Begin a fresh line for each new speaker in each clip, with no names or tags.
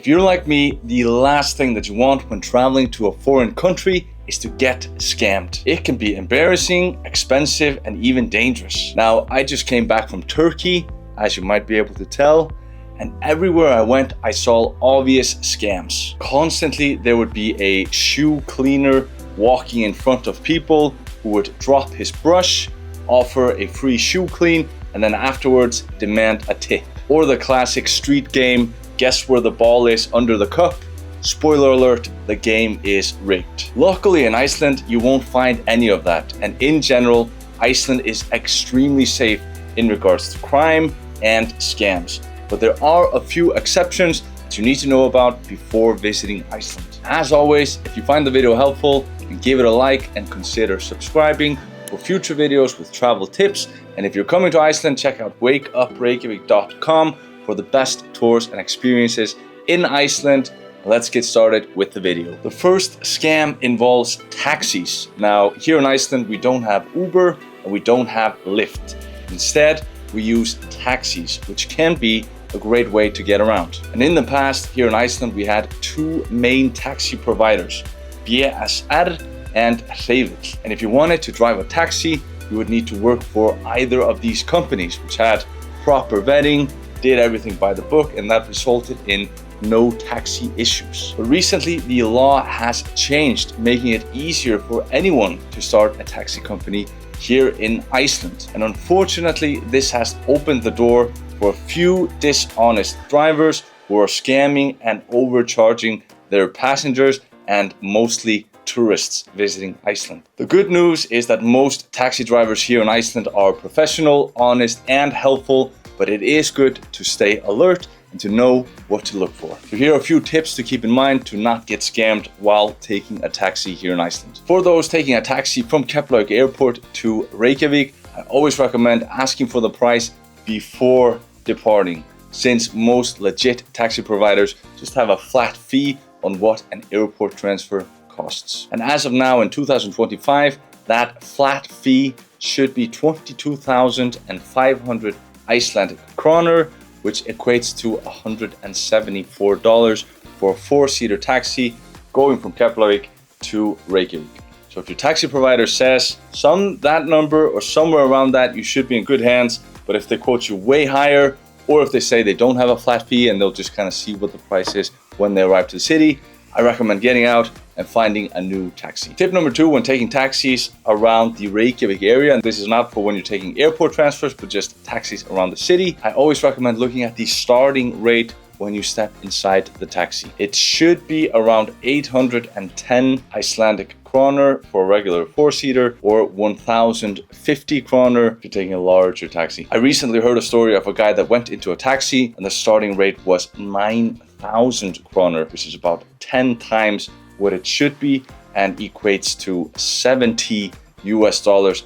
If you're like me, the last thing that you want when traveling to a foreign country is to get scammed. It can be embarrassing, expensive, and even dangerous. Now, I just came back from Turkey, as you might be able to tell, and everywhere I went, I saw obvious scams. Constantly, there would be a shoe cleaner walking in front of people who would drop his brush, offer a free shoe clean, and then afterwards demand a tip. Or the classic street game, guess where the ball is under the cup? Spoiler alert, the game is rigged. Luckily in Iceland, you won't find any of that. And in general, Iceland is extremely safe in regards to crime and scams. But there are a few exceptions that you need to know about before visiting Iceland. As always, if you find the video helpful, give it a like and consider subscribing for future videos with travel tips. And if you're coming to Iceland, check out wakeupreykjavik.com for the best tours and experiences in Iceland. Let's get started with the video. The first scam involves taxis. Now, here in Iceland, we don't have Uber and we don't have Lyft. Instead, we use taxis, which can be a great way to get around. And in the past, here in Iceland, we had two main taxi providers, BSR and Hreyfill. And if you wanted to drive a taxi, you would need to work for either of these companies, which had proper vetting, did everything by the book, and that resulted in no taxi issues. But recently, the law has changed, making it easier for anyone to start a taxi company here in Iceland. And unfortunately, this has opened the door for a few dishonest drivers who are scamming and overcharging their passengers and mostly tourists visiting Iceland. The good news is that most taxi drivers here in Iceland are professional, honest, and helpful, but it is good to stay alert and to know what to look for. So here are a few tips to keep in mind to not get scammed while taking a taxi here in Iceland. For those taking a taxi from Keflavik Airport to Reykjavik, I always recommend asking for the price before departing, since most legit taxi providers just have a flat fee on what an airport transfer costs. And as of now in 2025, that flat fee should be 22,500 Icelandic kroner, which equates to $174 for a four-seater taxi going from Keflavik to Reykjavik. So if your taxi provider says that number or somewhere around that, you should be in good hands. But if they quote you way higher, or if they say they don't have a flat fee and they'll just kind of see what the price is when they arrive to the city, I recommend getting out and finding a new taxi. Tip number 2 when taking taxis around the Reykjavik area, and this is not for when you're taking airport transfers, but just taxis around the city, I always recommend looking at the starting rate when you step inside the taxi. It should be around 810 Icelandic kroner for a regular four-seater or 1,050 kroner if you're taking a larger taxi. I recently heard a story of a guy that went into a taxi and the starting rate was 9,000 kroner, which is about 10 times what it should be and equates to $70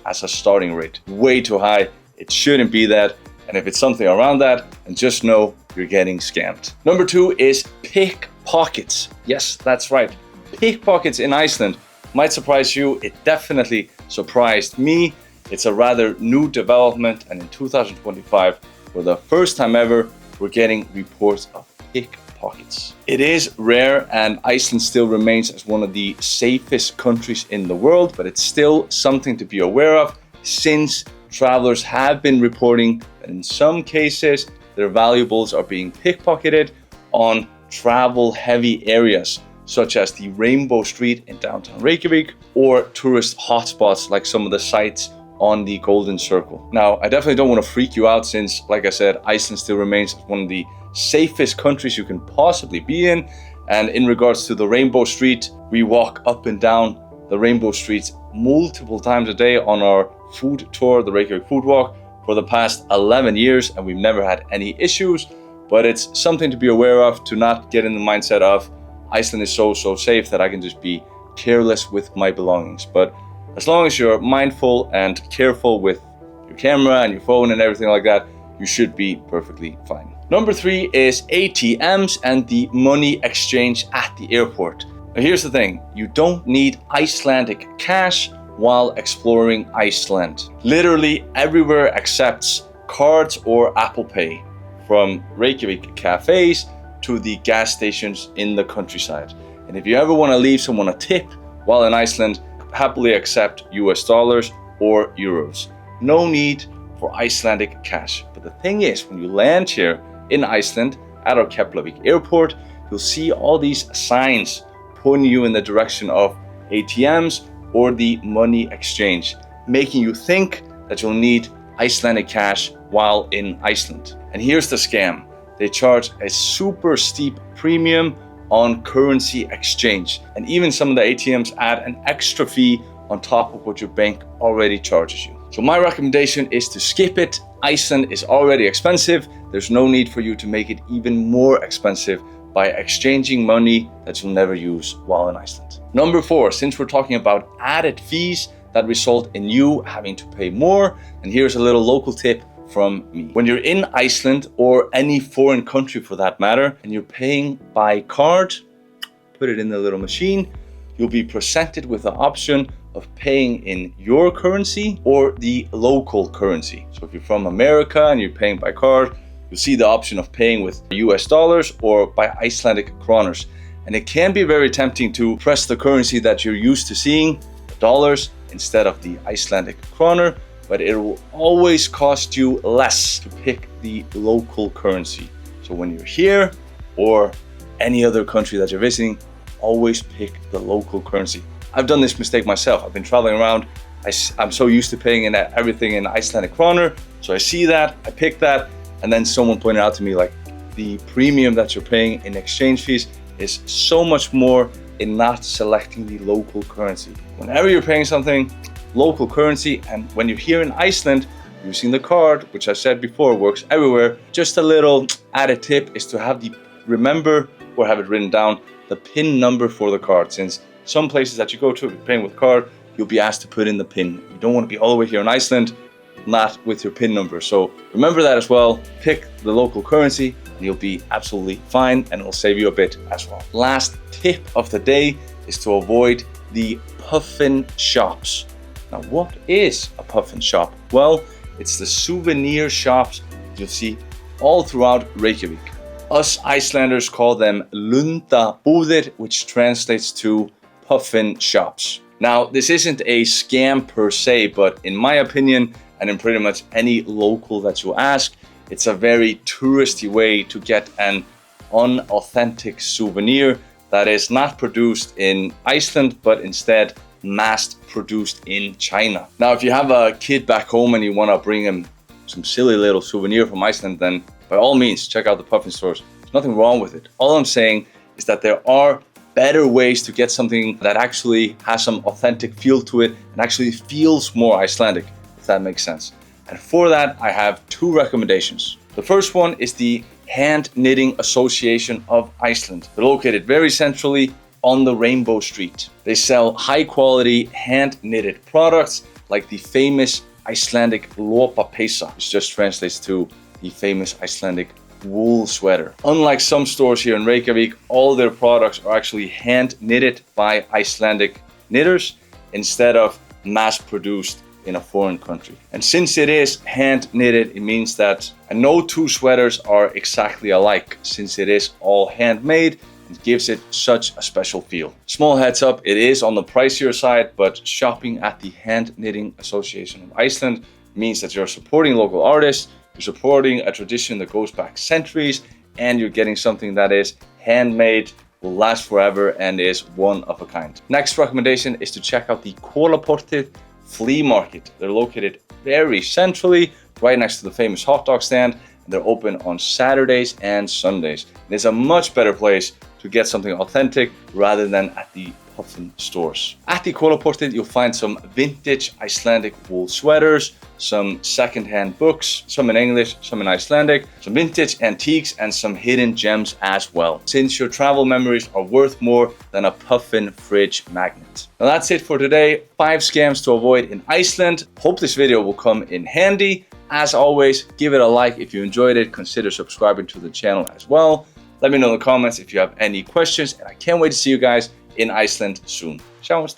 as a starting rate. Way too high. It shouldn't be that. And if it's something around that, then just know you're getting scammed. Number 2 is PickPockets. Yes, that's right. PickPockets in Iceland might surprise you. It definitely surprised me. It's a rather new development, and in 2025, for the first time ever, we're getting reports of pickpockets. It is rare, and Iceland still remains as one of the safest countries in the world, but it's still something to be aware of, since travelers have been reporting that in some cases their valuables are being pickpocketed on travel-heavy areas, such as the Rainbow Street in downtown Reykjavik or tourist hotspots like some of the sites on the Golden Circle. Now, I definitely don't want to freak you out, since, like I said, Iceland still remains one of the safest countries you can possibly be in. And in regards to the Rainbow Street, we walk up and down the Rainbow Streets multiple times a day on our food tour, the Reykjavik Food Walk, for the past 11 years, and we've never had any issues. But it's something to be aware of, to not get in the mindset of Iceland is so safe that I can just be careless with my belongings. But as long as you're mindful and careful with your camera and your phone and everything like that, you should be perfectly fine. Number 3 is ATMs and the money exchange at the airport. Now here's the thing, you don't need Icelandic cash while exploring Iceland. Literally everywhere accepts cards or Apple Pay, from Reykjavik cafes to the gas stations in the countryside. And if you ever want to leave someone a tip while in Iceland, happily accept US dollars or euros. No need for Icelandic cash. But the thing is, when you land here in Iceland at our Keflavik airport, you'll see all these signs pointing you in the direction of ATMs or the money exchange, making you think that you'll need Icelandic cash while in Iceland. And here's the scam. They charge a super steep premium on currency exchange. And even some of the ATMs add an extra fee on top of what your bank already charges you. So my recommendation is to skip it. Iceland is already expensive. There's no need for you to make it even more expensive by exchanging money that you'll never use while in Iceland. Number 4, since we're talking about added fees that result in you having to pay more, and here's a little local tip from me. When you're in Iceland or any foreign country for that matter, and you're paying by card, put it in the little machine, you'll be presented with the option of paying in your currency or the local currency. So if you're from America and you're paying by card, you'll see the option of paying with US dollars or by Icelandic kroners. And it can be very tempting to press the currency that you're used to seeing, the dollars, instead of the Icelandic kroner, but it will always cost you less to pick the local currency. So when you're here or any other country that you're visiting, always pick the local currency. I've done this mistake myself. I've been traveling around. I'm so used to paying in everything in Icelandic kroner. So I see that, I pick that, and then someone pointed out to me like the premium that you're paying in exchange fees is so much more in not selecting the local currency. Whenever you're paying something, local currency, and when you're here in Iceland, using the card, which I said before works everywhere, just a little added tip is to remember or have it written down, the PIN number for the card. Since some places that you go to, if you're paying with card, you'll be asked to put in the PIN. You don't want to be all the way here in Iceland, not with your PIN number. So remember that as well. Pick the local currency and you'll be absolutely fine, and it'll save you a bit as well. Last tip of the day is to avoid the Puffin shops. Now, what is a Puffin shop? Well, it's the souvenir shops you'll see all throughout Reykjavik. Us Icelanders call them Lundabúðir, which translates to Puffin shops. Now, this isn't a scam per se, but in my opinion, and in pretty much any local that you ask, it's a very touristy way to get an unauthentic souvenir that is not produced in Iceland, but instead mass produced in China. Now, if you have a kid back home and you want to bring him some silly little souvenir from Iceland, then by all means, check out the Puffin Stores. There's nothing wrong with it. All I'm saying is that there are better ways to get something that actually has some authentic feel to it and actually feels more Icelandic, if that makes sense. And for that, I have 2 recommendations. The first one is the Hand Knitting Association of Iceland. They're located very centrally on the Rainbow Street. They sell high quality hand knitted products like the famous Icelandic lopapeysa, which just translates to the famous Icelandic wool sweater. Unlike some stores here in Reykjavik, all their products are actually hand knitted by Icelandic knitters instead of mass produced in a foreign country. And since it is hand knitted, it means that no 2 sweaters are exactly alike, since it is all handmade. It gives it such a special feel. Small heads up, it is on the pricier side, but shopping at the Hand Knitting Association of Iceland means that you're supporting local artists, you're supporting a tradition that goes back centuries, and you're getting something that is handmade, will last forever, and is one of a kind. Next recommendation is to check out the Kolaportið flea market. They're located very centrally, right next to the famous hot dog stand, and they're open on Saturdays and Sundays. And it's a much better place to get something authentic rather than at the Puffin stores. At the Kolaportið, you'll find some vintage Icelandic wool sweaters, some secondhand books, some in English, some in Icelandic, some vintage antiques, and some hidden gems as well, since your travel memories are worth more than a Puffin fridge magnet. Now that's it for today. 5 scams to avoid in Iceland. Hope this video will come in handy. As always, give it a like if you enjoyed it. Consider subscribing to the channel as well. Let me know in the comments if you have any questions, and I can't wait to see you guys in Iceland soon. Sjáumst!